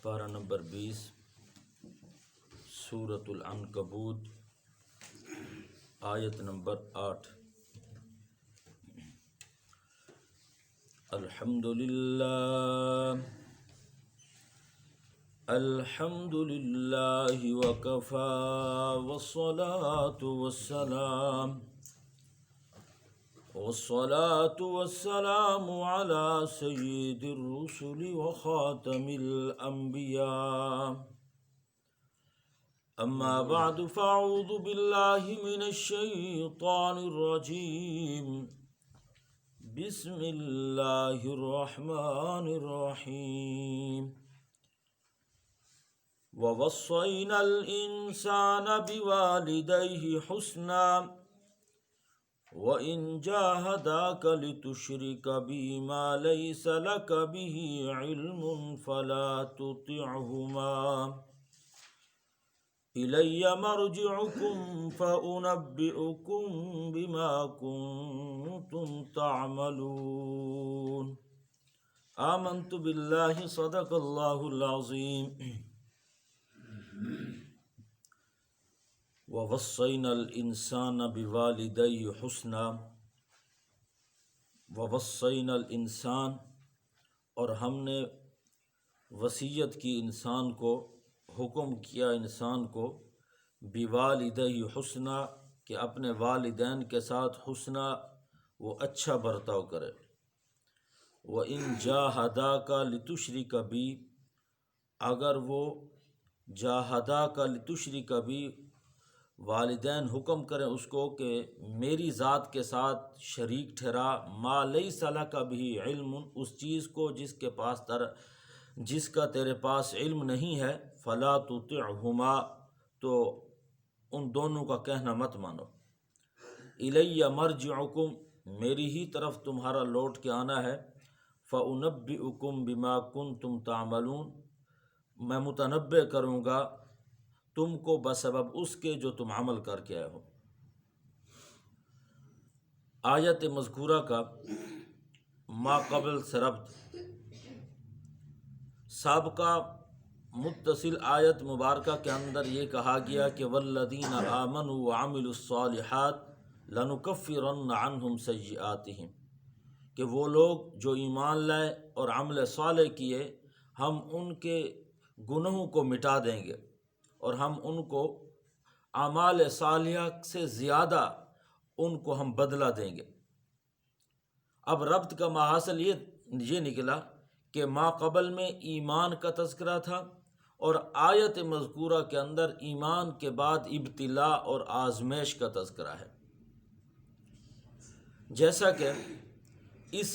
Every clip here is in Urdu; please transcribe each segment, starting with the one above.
پارہ نمبر 20 سورۃ العنکبوت آیت نمبر 8۔ الحمد للہ وکفی والصلاة على سید الرسل وخاتم الانبیاء اما بعد فاعوذ باللہ من الشیطان الرجیم بسم اللہ الرحمن الرحیم ووصینا الانسان بوالدیہ حسنا وَإِن جَاهَدَاكَ لِتُشْرِكَ بِي مَا لَيْسَ لَكَ بِهِ عِلْمٌ فَلَا تُطِعْهُمَا إِلَيَّ مَرْجِعُكُمْ فَأُنَبِّئُكُمْ بِمَا كُنتُمْ تَعْمَلُونَ آمنت باللہ صدق اللہ العظیم۔ وَوَصَّيْنَا الْإِنسَانَ بِوَالِدَيْهِ حُسْنًا، وَوَصَّيْنَا الْإِنسان، اور ہم نے وصیت کی انسان کو، حکم کیا انسان کو، بِوَالِدَيْهِ حُسْنًا، کہ اپنے والدین کے ساتھ حسنہ، وہ اچھا برتاؤ کرے۔ وَإِن جَاهَدَاكَ لِتُشْرِكَ بِي، اگر وہ جَاهَدَاكَ لِتُشْرِكَ بِي، والدین حکم کریں اس کو کہ میری ذات کے ساتھ شریک ٹھہرا، ما لیس لک بہ علم، اس چیز کو جس کا تیرے پاس علم نہیں ہے، فلا تطعہما، تو ان دونوں کا کہنا مت مانو۔ الی مرجعکم، میری ہی طرف تمہارا لوٹ کے آنا ہے، فانبئکم بما کنتم تعملون، میں متنبع کروں گا تم کو بسبب اس کے جو تم عمل کر کے آئے ہو۔ آیت مذکورہ کا ما قبل سے ربط۔ سابقہ متصل آیت مبارکہ کے اندر یہ کہا گیا کہ والذین آمنوا وعملوا الصالحات لنکفرن عنہم سیئاتہم، کہ وہ لوگ جو ایمان لائے اور عمل صالح کیے، ہم ان کے گناہوں کو مٹا دیں گے اور ہم ان کو اعمال صالحہ سے زیادہ ان کو ہم بدلہ دیں گے۔ اب ربط کا محاصل یہ نکلا کہ ما قبل میں ایمان کا تذکرہ تھا، اور آیت مذکورہ کے اندر ایمان کے بعد ابتلاء اور آزمائش کا تذکرہ ہے۔ جیسا کہ اس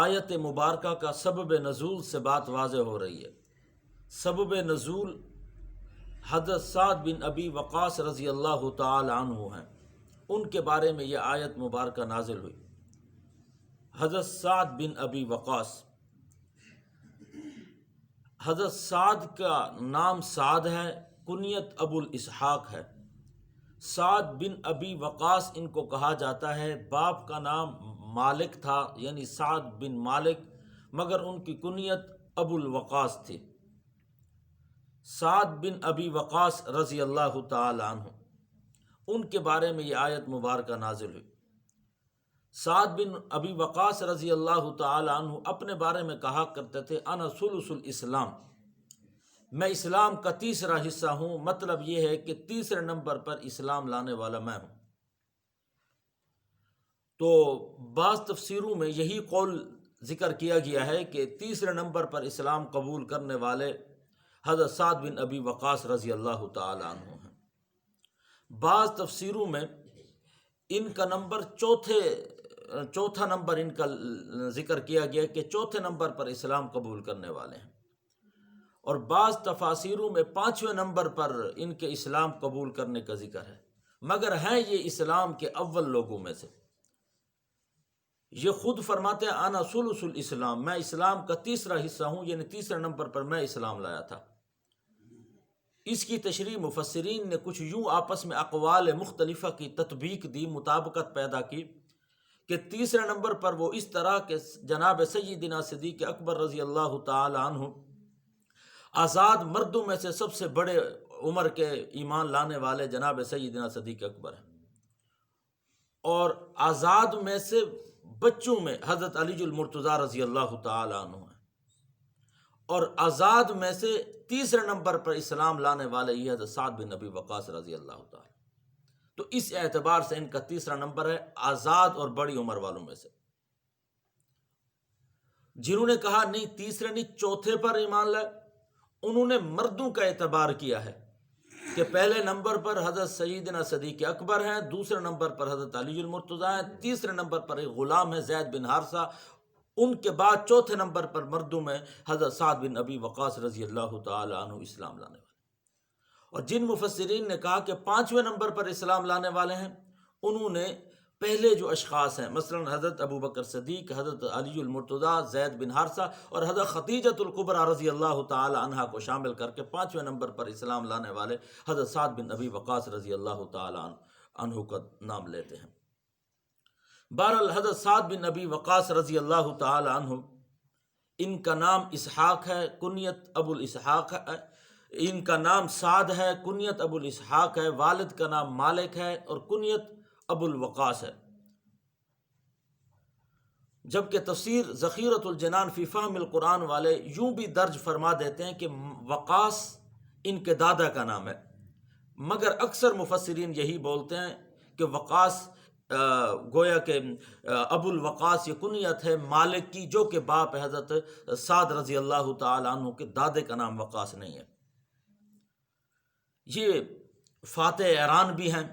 آیت مبارکہ کا سبب نزول سے بات واضح ہو رہی ہے۔ سبب نزول حضرت سعد بن ابی وقاص رضی اللہ تعالی عنہ ہیں، ان کے بارے میں یہ آیت مبارکہ نازل ہوئی۔ حضرت سعد بن ابی وقاص، حضرت سعد کا نام سعد ہے، کنیت ابو الاسحاق ہے۔ سعد بن ابی وقاص ان کو کہا جاتا ہے، باپ کا نام مالک تھا، یعنی سعد بن مالک، مگر ان کی کنیت ابو الوقاص تھی۔ سعد بن ابی وقاص رضی اللہ تعالی عنہ، ان کے بارے میں یہ آیت مبارکہ نازل ہوئی۔ سعد بن ابی وقاص رضی اللہ تعالی عنہ اپنے بارے میں کہا کرتے تھے، انا ثلث الاسلام، میں اسلام کا تیسرا حصہ ہوں، مطلب یہ ہے کہ تیسرے نمبر پر اسلام لانے والا میں ہوں۔ تو بعض تفسیروں میں یہی قول ذکر کیا گیا ہے کہ تیسرے نمبر پر اسلام قبول کرنے والے حضرت سعد بن ابی وقاص رضی اللہ تعالی عنہ ہیں۔ بعض تفسیروں میں ان کا نمبر چوتھا نمبر ان کا ذکر کیا گیا کہ چوتھے نمبر پر اسلام قبول کرنے والے ہیں، اور بعض تفاسیروں میں 5ویں نمبر پر ان کے اسلام قبول کرنے کا ذکر ہے، مگر ہیں یہ اسلام کے اول لوگوں میں سے۔ یہ خود فرماتے ہیں انا ثلث الاسلام، میں اسلام کا تیسرا حصہ ہوں، یعنی تیسرے نمبر پر میں اسلام لایا تھا۔ اس کی تشریح مفسرین نے کچھ یوں آپس میں اقوال مختلفہ کی تطبیق دی، مطابقت پیدا کی، کہ تیسرے نمبر پر وہ اس طرح کہ جناب سیدنا صدیق اکبر رضی اللہ تعالی عنہ آزاد مردوں میں سے سب سے بڑے عمر کے ایمان لانے والے جناب سیدنا صدیق اکبر ہیں، اور آزاد میں سے بچوں میں حضرت علی المرتضیٰ رضی اللہ تعالی عنہ ہیں، اور آزاد میں سے تیسرے نمبر پر اسلام لانے والے یہ حضرت سعد بن ابی وقاص رضی اللہ تعالی۔ تو اس اعتبار سے ان کا تیسرا نمبر ہے آزاد اور بڑی عمر والوں میں سے۔ جنہوں نے کہا نہیں تیسرے نہیں چوتھے پر ایمان لائے، انہوں نے مردوں کا اعتبار کیا ہے کہ پہلے نمبر پر حضرت سیدنا صدیق اکبر ہیں، دوسرے نمبر پر حضرت علی المرتضیٰ ہیں، تیسرے نمبر پر ایک غلام ہے زید بن حارثہ، ان کے بعد چوتھے نمبر پر مردوں میں حضرت سعد بن ابی وقاص رضی اللہ تعالی عنہ اسلام لانے والے۔ اور جن مفسرین نے کہا کہ پانچویں نمبر پر اسلام لانے والے ہیں، انہوں نے پہلے جو اشخاص ہیں مثلا حضرت ابو بکر صدیق، حضرت علی المرتضیٰ، زید بن حارثہ اور حضرت خدیجۃ الکبریٰ رضی اللہ تعالی عنہا کو شامل کر کے پانچویں نمبر پر اسلام لانے والے حضرت سعد بن ابی وقاص رضی اللہ تعالی عنہ کا نام لیتے ہیں۔ بہرحال حضرت سعد بن ابی وقاص رضی اللہ تعالی عنہ، ان کا نام اسحاق ہے، کنیت ابو الاسحاق ہے، ان کا نام سعد ہے، کنیت ابو الاسحاق ہے، والد کا نام مالک ہے اور کنیت ابو الوقاص ہے۔ جبکہ تفسیر ذخیرۃ الجنان فی فہم القرآن والے یوں بھی درج فرما دیتے ہیں کہ وقاص ان کے دادا کا نام ہے، مگر اکثر مفسرین یہی بولتے ہیں کہ وقاص گویا کہ ابو الوقاص یہ کنیت ہے مالک کی، جو کہ باپ ہے حضرت سعد رضی اللہ تعالی عنہ کے دادے کا نام وقاص نہیں ہے۔ یہ فاتح ایران بھی ہیں،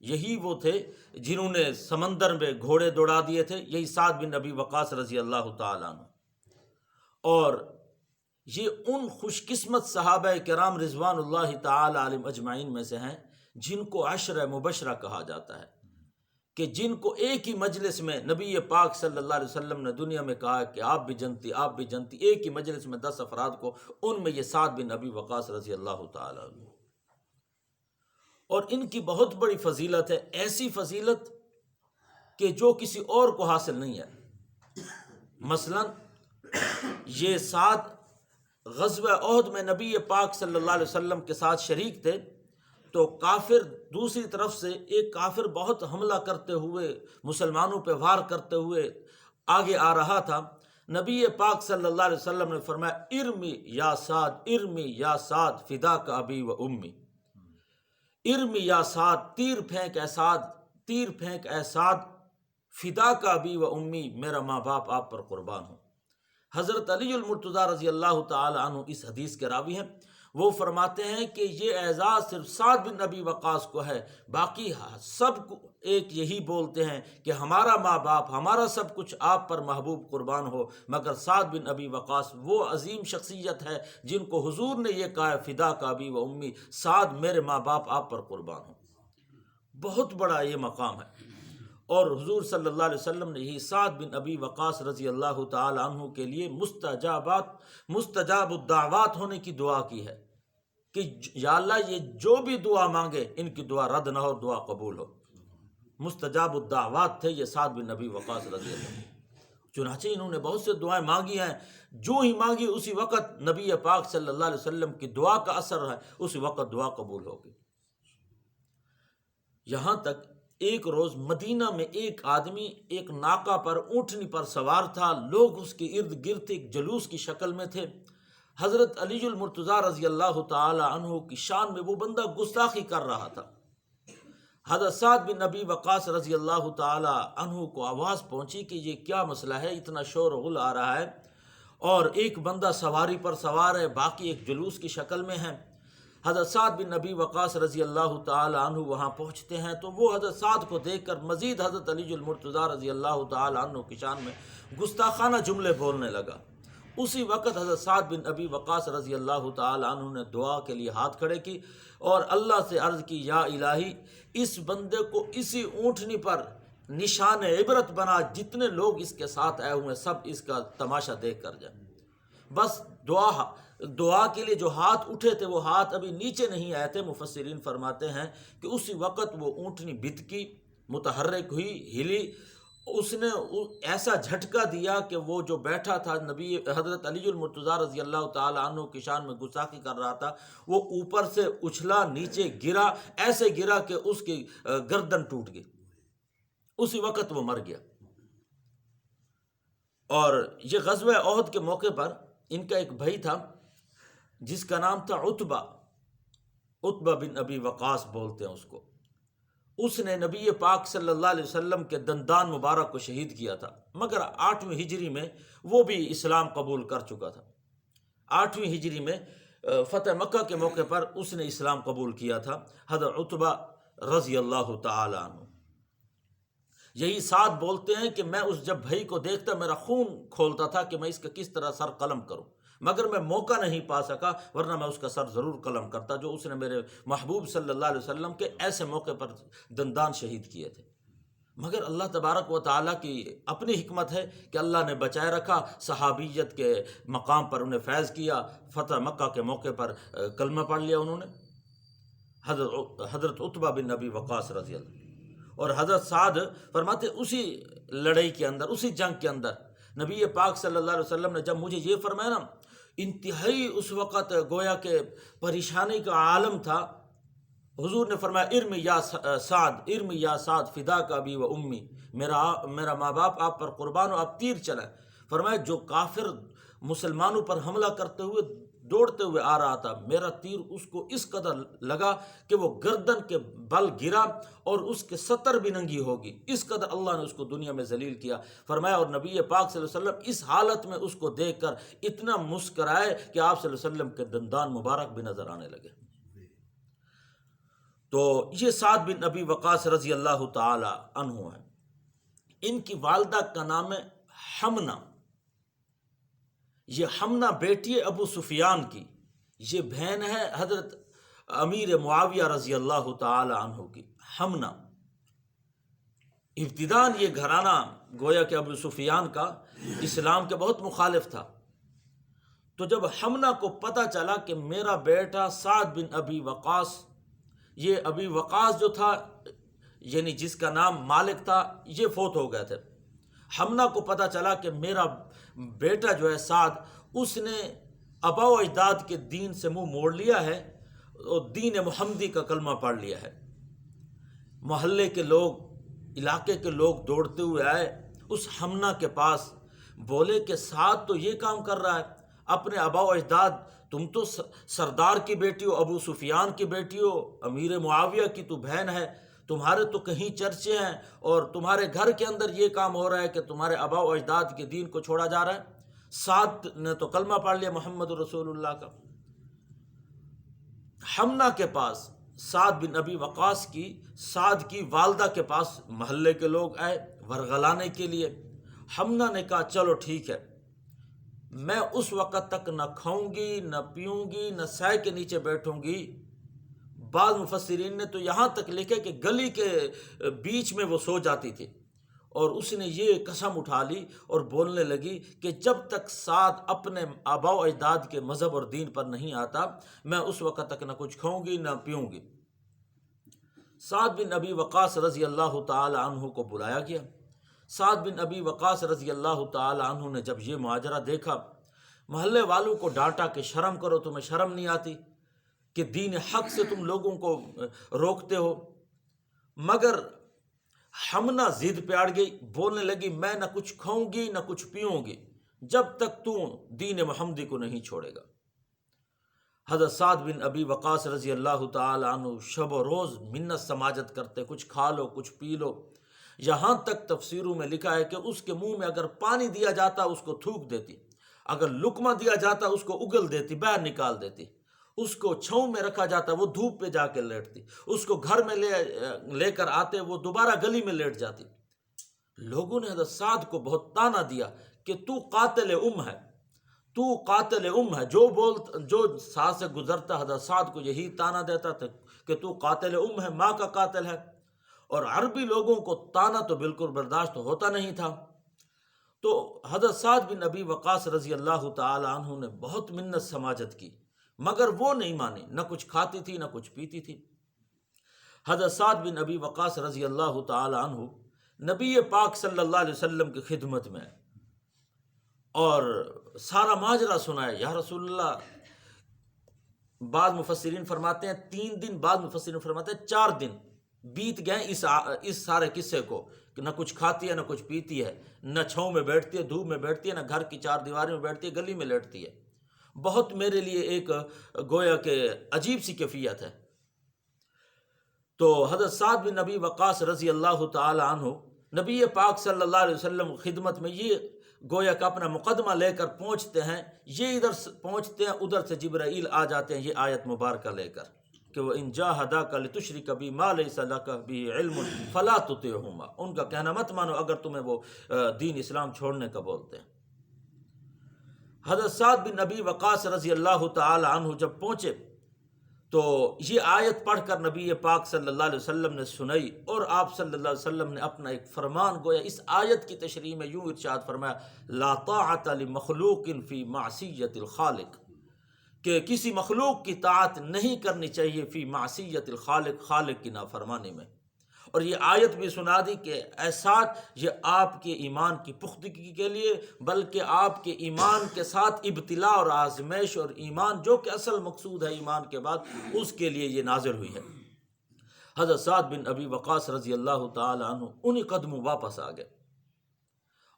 یہی وہ تھے جنہوں نے سمندر میں گھوڑے دوڑا دیے تھے، یہی سعد بن ابی وقاص رضی اللہ تعالی عنہ۔ اور یہ ان خوش قسمت صحابہ کرام رضوان اللہ تعالی علیہم اجمعین میں سے ہیں جن کو عشرہ مبشرہ کہا جاتا ہے، کہ جن کو ایک ہی مجلس میں نبی پاک صلی اللہ علیہ وسلم نے دنیا میں کہا کہ آپ بھی جنتی آپ بھی جنتی، ایک ہی مجلس میں 10 افراد کو، ان میں یہ سعد بن ابی وقاص رضی اللہ تعالی عنہ۔ اور ان کی بہت بڑی فضیلت ہے، ایسی فضیلت کہ جو کسی اور کو حاصل نہیں ہے۔ مثلا یہ سعد غزوہ احد میں نبی پاک صلی اللہ علیہ وسلم کے ساتھ شریک تھے، تو کافر دوسری طرف سے ایک کافر بہت حملہ کرتے ہوئے مسلمانوں پہ وار کرتے ہوئے آگے آ رہا تھا۔ نبی پاک صلی اللہ علیہ وسلم نے فرمایا ارمی یا سعد، ارمی یا سعد فداک ابی و امی، ارمی یا سعد، تیر پھینک اے سعد، تیر پھینک اے سعد، فداک ابی و امی، میرا ماں باپ آپ پر قربان ہوں۔ حضرت علی المرتضیٰ رضی اللہ تعالی عنہ اس حدیث کے راوی ہیں، وہ فرماتے ہیں کہ یہ اعزاز صرف سعد بن ابی وقاص کو ہے، باقی سب کو ایک یہی بولتے ہیں کہ ہمارا ماں باپ ہمارا سب کچھ آپ پر محبوب قربان ہو، مگر سعد بن ابی وقاص وہ عظیم شخصیت ہے جن کو حضور نے یہ کہا ہے فداک ابی و امی، سعد میرے ماں باپ آپ پر قربان ہوں۔ بہت بڑا یہ مقام ہے، اور حضور صلی اللہ علیہ وسلم نے یہی سعد بن ابی وقاص رضی اللہ تعالی عنہ کے لیے مستجاب الدعوات ہونے کی دعا کی ہے کہ یا اللہ یہ جو بھی دعا مانگے ان کی دعا رد نہ ہو، دعا قبول ہو۔ مستجاب الدعوات تھے یہ سعد بن ابی وقاص رضی اللہ عنہ۔ چنانچہ انہوں نے بہت سے دعائیں مانگی ہیں، جو ہی مانگی اسی وقت نبی پاک صلی اللہ علیہ وسلم کی دعا کا اثر ہے، اسی وقت دعا قبول ہوگی۔ یہاں تک ایک روز مدینہ میں ایک آدمی ایک ناکہ پر اونٹنی پر سوار تھا، لوگ اس کے ارد گرد ایک جلوس کی شکل میں تھے۔ حضرت علی المرتضیٰ رضی اللہ تعالی عنہ کی شان میں وہ بندہ گستاخی کر رہا تھا۔ حضرت سعد بن ابی وقاص رضی اللہ تعالی عنہ کو آواز پہنچی کہ یہ کیا مسئلہ ہے، اتنا شور و غل آ رہا ہے، اور ایک بندہ سواری پر سوار ہے، باقی ایک جلوس کی شکل میں ہیں۔ حضرت سعد بن ابی وقاص رضی اللہ تعالی عنہ وہاں پہنچتے ہیں تو وہ حضرت سعد کو دیکھ کر مزید حضرت علی المرتضیٰ رضی اللہ تعالی عنہ کی شان میں گستاخانہ جملے بولنے لگا۔ اسی وقت حضرت سعد بن ابی وقاص رضی اللہ تعالی عنہ نے دعا کے لیے ہاتھ کھڑے کی اور اللہ سے عرض کی یا الہی اس بندے کو اسی اونٹنی پر نشان عبرت بنا، جتنے لوگ اس کے ساتھ آئے ہوئے سب اس کا تماشا دیکھ کر جائیں۔ بس دعا کے لیے جو ہاتھ اٹھے تھے وہ ہاتھ ابھی نیچے نہیں آئے تھے۔ مفسرین فرماتے ہیں کہ اسی وقت وہ اونٹنی بتکی، متحرک ہوئی، ہلی، اس نے ایسا جھٹکا دیا کہ وہ جو بیٹھا تھا نبی حضرت علی المرتضیٰ رضی اللہ تعالی عنہ کی شان میں گستاخی کر رہا تھا، وہ اوپر سے اچھلا، نیچے گرا، ایسے گرا کہ اس کی گردن ٹوٹ گئی، اسی وقت وہ مر گیا۔ اور یہ غزوہ احد کے موقع پر ان کا ایک بھائی تھا جس کا نام تھا عتبہ بن ابی وقاص بولتے ہیں اس کو۔ اس نے نبی پاک صلی اللہ علیہ وسلم کے دندان مبارک کو شہید کیا تھا، مگر 8ویں ہجری میں وہ بھی اسلام قبول کر چکا تھا۔ 8ویں ہجری میں فتح مکہ کے موقع پر اس نے اسلام قبول کیا تھا، حضرت عتبہ رضی اللہ تعالی عنہ۔ یہی ساتھ بولتے ہیں کہ میں اس جب بھائی کو دیکھتا میرا خون کھولتا تھا کہ میں اس کا کس طرح سر قلم کروں، مگر میں موقع نہیں پا سکا، ورنہ میں اس کا سر ضرور قلم کرتا، جو اس نے میرے محبوب صلی اللہ علیہ وسلم کے ایسے موقع پر دندان شہید کیے تھے۔ مگر اللہ تبارک و تعالیٰ کی اپنی حکمت ہے کہ اللہ نے بچائے رکھا، صحابیت کے مقام پر انہیں فیض کیا، فتح مکہ کے موقع پر کلمہ پڑھ لیا انہوں نے، حضرت عتبہ بن ابی وقاص رضی اللہ۔ اور حضرت سعد فرماتے اسی لڑائی کے اندر، اسی جنگ کے اندر نبی پاک صلی اللہ علیہ وسلم نے جب مجھے یہ فرمایا نا، انتہائی اس وقت گویا کہ پریشانی کا عالم تھا، حضور نے فرمایا ارمی یا سعد فداک ابی و امی، میرا ماں باپ آپ پر قربان ہو، آپ تیر چلائیں۔ فرمایا جو کافر مسلمانوں پر حملہ کرتے ہوئے دوڑتے ہوئے آ رہا تھا، میرا تیر اس کو اس قدر لگا کہ وہ گردن کے بل گرا اور اس کے ستر بھی ننگی ہوگی، اس قدر اللہ نے اس کو دنیا میں ذلیل کیا۔ فرمایا اور نبی پاک صلی اللہ علیہ وسلم اس حالت میں اس کو دیکھ کر اتنا مسکرائے کہ آپ صلی اللہ علیہ وسلم کے دندان مبارک بھی نظر آنے لگے۔ تو یہ سعد بن ابی وقاص رضی اللہ تعالی عنہ ہیں۔ ان کی والدہ کا نام ہے حمنہ۔ یہ حمنہ بیٹی ہے ابو سفیان کی، یہ بہن ہے حضرت امیر معاویہ رضی اللہ تعالی عنہ کی، حمنہ۔ ابتداءً یہ گھرانہ گویا کہ ابو سفیان کا اسلام کے بہت مخالف تھا۔ تو جب حمنہ کو پتہ چلا کہ میرا بیٹا سعد بن ابی وقاص، یہ ابی وقاص جو تھا یعنی جس کا نام مالک تھا، یہ فوت ہو گئے تھے، حمنہ کو پتہ چلا کہ میرا بیٹا جو ہے سعد، اس نے آبا و اجداد کے دین سے منہ موڑ لیا ہے اور دین محمدی کا کلمہ پڑھ لیا ہے۔ محلے کے لوگ، علاقے کے لوگ دوڑتے ہوئے آئے اس حمنہ کے پاس، بولے کہ سعد تو یہ کام کر رہا ہے، اپنے آبا و اجداد، تم تو سردار کی بیٹی ہو، ابو سفیان کی بیٹی ہو، امیر معاویہ کی تو بہن ہے، تمہارے تو کہیں چرچے ہیں، اور تمہارے گھر کے اندر یہ کام ہو رہا ہے کہ تمہارے آبا و اجداد کے دین کو چھوڑا جا رہا ہے۔ سعد نے تو کلمہ پڑھ لیا محمد رسول اللہ کا۔ حمنہ کے پاس سعد بن ابی وقاص کی، سعد کی والدہ کے پاس محلے کے لوگ آئے ورغلانے کے لیے۔ حمنہ نے کہا چلو ٹھیک ہے، میں اس وقت تک نہ کھاؤں گی، نہ پیوں گی، نہ سائے کے نیچے بیٹھوں گی۔ بعض مفسرین نے تو یہاں تک لکھے کہ گلی کے بیچ میں وہ سو جاتی تھی، اور اس نے یہ قسم اٹھا لی اور بولنے لگی کہ جب تک سعد اپنے آبا و اجداد کے مذہب اور دین پر نہیں آتا، میں اس وقت تک نہ کچھ کھاؤں گی نہ پیوں گی۔ سعد بن ابی وقاص رضی اللہ تعالی عنہ کو بلایا گیا۔ سعد بن ابی وقاص رضی اللہ تعالی عنہ نے جب یہ ماجرا دیکھا، محلے والوں کو ڈانٹا کہ شرم کرو، تمہیں شرم نہیں آتی کہ دین حق سے تم لوگوں کو روکتے ہو؟ مگر حمنہ ضد پہ اڑ گئی، بولنے لگی میں نہ کچھ کھاؤں گی نہ کچھ پیوں گی جب تک تو دین محمدی کو نہیں چھوڑے گا۔ حضرت سعد بن ابی وقاص رضی اللہ تعالی عنہ شب و روز منت سماجت کرتے، کچھ کھا لو کچھ پی لو، یہاں تک تفسیروں میں لکھا ہے کہ اس کے منہ میں اگر پانی دیا جاتا اس کو تھوک دیتی، اگر لقمہ دیا جاتا اس کو اگل دیتی، باہر نکال دیتی، اس کو چھاؤں میں رکھا جاتا وہ دھوپ پہ جا کے لیٹتی، اس کو گھر میں لے کر آتے وہ دوبارہ گلی میں لیٹ جاتی۔ لوگوں نے حضرت سعد کو بہت تانا دیا کہ تو قاتل ہے، تو قاتل ہے، جو سعد سے گزرتا حضرت سعد کو یہی تانا دیتا تھا کہ تو قاتل ہے، ماں کا قاتل ہے۔ اور عربی لوگوں کو تانا تو بالکل برداشت ہوتا نہیں تھا۔ تو حضرت سعد بن ابی وقاص رضی اللہ تعالی عنہ نے بہت منت سماجت کی، مگر وہ نہیں مانی، نہ کچھ کھاتی تھی نہ کچھ پیتی تھی۔ حضرت سعد بن ابی وقاص رضی اللہ تعالی عنہ نبی پاک صلی اللہ علیہ وسلم کی خدمت میں اور سارا ماجرا سنایا. یا رسول اللہ، بعض مفسرین فرماتے ہیں 3 دن، بعض مفسرین فرماتے ہیں 4 دن بیت گئے اس سارے قصے کو، کہ نہ کچھ کھاتی ہے نہ کچھ پیتی ہے، نہ چھاؤں میں بیٹھتی ہے، دھوپ میں بیٹھتی ہے، نہ گھر کی 4 دیواری میں بیٹھتی ہے، گلی میں لیٹتی ہے. بہت میرے لیے ایک گویا کہ عجیب سی کیفیت ہے. تو حضرت سعد بن نبی وقاص رضی اللہ تعالی عنہ نبی پاک صلی اللہ علیہ وسلم خدمت میں یہ گویا کہ اپنا مقدمہ لے کر پہنچتے ہیں. یہ ادھر پہنچتے ہیں، ادھر سے جبرائیل آ جاتے ہیں یہ آیت مبارکہ لے کر کہ وہ ان جاہداک لتشرک بی ما لیس لک بہ علم فلا تطعہما. ان کا کہنا مت مانو اگر تمہیں وہ دین اسلام چھوڑنے کا بولتے ہیں. حضرت سعد بن نبی وقاص رضی اللہ تعالی عنہ جب پہنچے تو یہ آیت پڑھ کر نبی پاک صلی اللہ علیہ وسلم نے سنائی، اور آپ صلی اللہ علیہ وسلم نے اپنا ایک فرمان گویا اس آیت کی تشریح میں یوں ارشاد فرمایا: لا طاعت لمخلوق فی معصیت الخالق، کہ کسی مخلوق کی طاعت نہیں کرنی چاہیے فی معصیت الخالق، خالق کی نافرمانی میں. اور یہ آیت بھی سنا دی کہ احساس یہ آپ کے ایمان کی پختگی کے لیے، بلکہ آپ کے ایمان کے ساتھ ابتلا اور آزمائش، اور ایمان جو کہ اصل مقصود ہے ایمان کے بعد، اس کے لیے یہ نازل ہوئی ہے. حضرت سعد بن ابی وقاص رضی اللہ تعالی عنہ انہی قدموں واپس آ گئے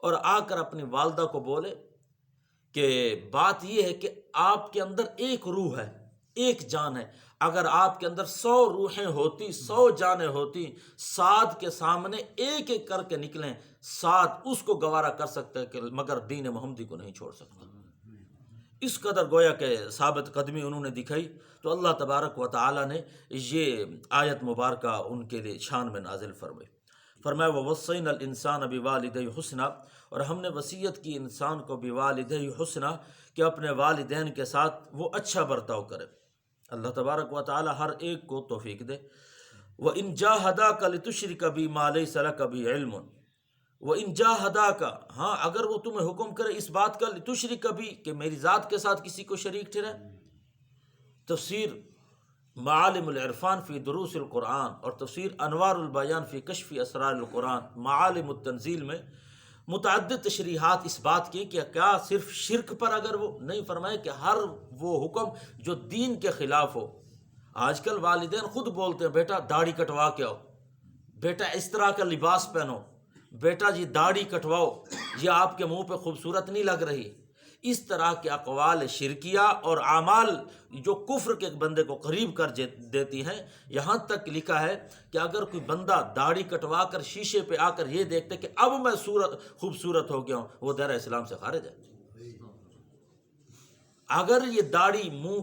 اور آ کر اپنی والدہ کو بولے کہ بات یہ ہے کہ آپ کے اندر ایک روح ہے، ایک جان ہے. اگر آپ کے اندر 100 روحیں ہوتی، 100 جانیں ہوتی، سعد کے سامنے ایک ایک کر کے نکلیں، سعد اس کو گوارا کر سکتا ہے کہ مگر دین محمدی کو نہیں چھوڑ سکتا. اس قدر گویا کہ ثابت قدمی انہوں نے دکھائی. تو اللہ تبارک و تعالی نے یہ آیت مبارکہ ان کے لیے شان میں نازل فرمائی. فرمایا وَوَصَّيْنَا الْإِنسَانَ بِوَالِدَيْهِ حُسْنًا، اور ہم نے وصیت کی انسان کو بِوَالِدَيْهِ حُسْنًا کہ اپنے والدین کے ساتھ وہ اچھا برتاؤ کرے. اللہ تبارک و تعالی ہر ایک کو توفیق دے. وَإِن جَاهَدَاكَ لِتُشْرِكَ بِي مَا لَيْسَ لَكَ بِهِ عِلْمٌ، وَإِن جَاهَدَاكَ، ہاں اگر وہ تمہیں حکم کرے اس بات کا لِتُشْرِكَ بِي کہ میری ذات کے ساتھ کسی کو شریک ٹھہرائے. تفسیر معالم العرفان فی دروس القرآن اور تفسیر انوار البیان فی کشف اسرار القرآن معالم التنزیل میں متعدد تشریحات اس بات کی کہ کیا صرف شرک پر اگر وہ نہیں، فرمائے کہ ہر وہ حکم جو دین کے خلاف ہو. آج کل والدین خود بولتے ہیں بیٹا داڑھی کٹوا کے آؤ، بیٹا اس طرح کا لباس پہنو، بیٹا جی داڑھی کٹواؤ، یہ آپ کے منہ پہ خوبصورت نہیں لگ رہی. اس طرح کے اقوال شرکیہ اور اعمال جو کفر کے بندے کو قریب کر دیتی ہیں. یہاں تک لکھا ہے کہ اگر کوئی بندہ داڑھی کٹوا کر شیشے پہ آ کر یہ دیکھتے کہ اب میں خوبصورت ہو گیا ہوں، وہ دائرہ اسلام سے خارج ہے. اگر یہ داڑھی منہ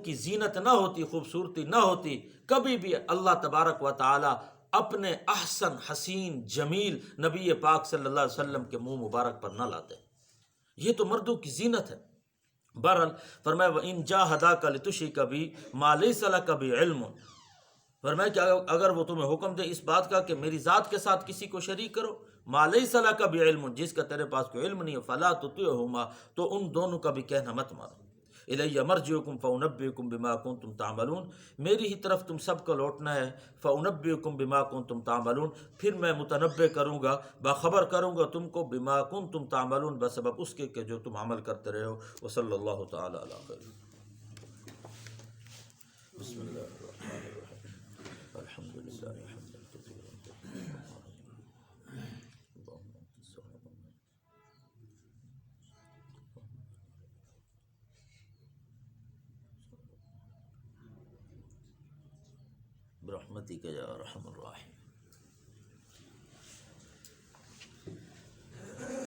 کی زینت نہ ہوتی، خوبصورتی نہ ہوتی، کبھی بھی اللہ تبارک و تعالی اپنے احسن حسین جمیل نبی پاک صلی اللہ علیہ وسلم کے منہ مبارک پر نہ لاتے. یہ تو مردوں کی زینت ہے. بہرحال فرمایا وَإِن جَاهَدَاكَ لِتُشْرِكَ بِي مَا لَيْسَ لَكَ بِهِ عِلْمٌ، فرمایا کہ اگر وہ تمہیں حکم دے اس بات کا کہ میری ذات کے ساتھ کسی کو شریک کرو، مَا لَيْسَ لَكَ بِعِلْمٌ، جس کا تیرے پاس کوئی علم نہیں ہے، فَلَا تُطِعْهُمَا، تو ان دونوں کا بھی کہنا مت مانو. اِلَيَّ مَرْجِعُكُمْ فَأُنَبِّئُكُمْ بِمَا كُنْتُمْ تَعْمَلُونَ، میری ہی طرف تم سب کو لوٹنا ہے. فَأُنَبِّئُكُمْ بِمَا كُنْتُمْ تَعْمَلُونَ، پھر میں متنبع کروں گا، باخبر کروں گا تم کو، بِمَا كُنْتُمْ تَعْمَلُونَ، بسبب اس کے کہ جو تم عمل کرتے رہے ہو. وصلی اللہ تعالی علی خیر. بسم اللہ الرحمن الرحیم. الحمد للہ حمدا کثیرا برحمتک یا ارحم الراحمین.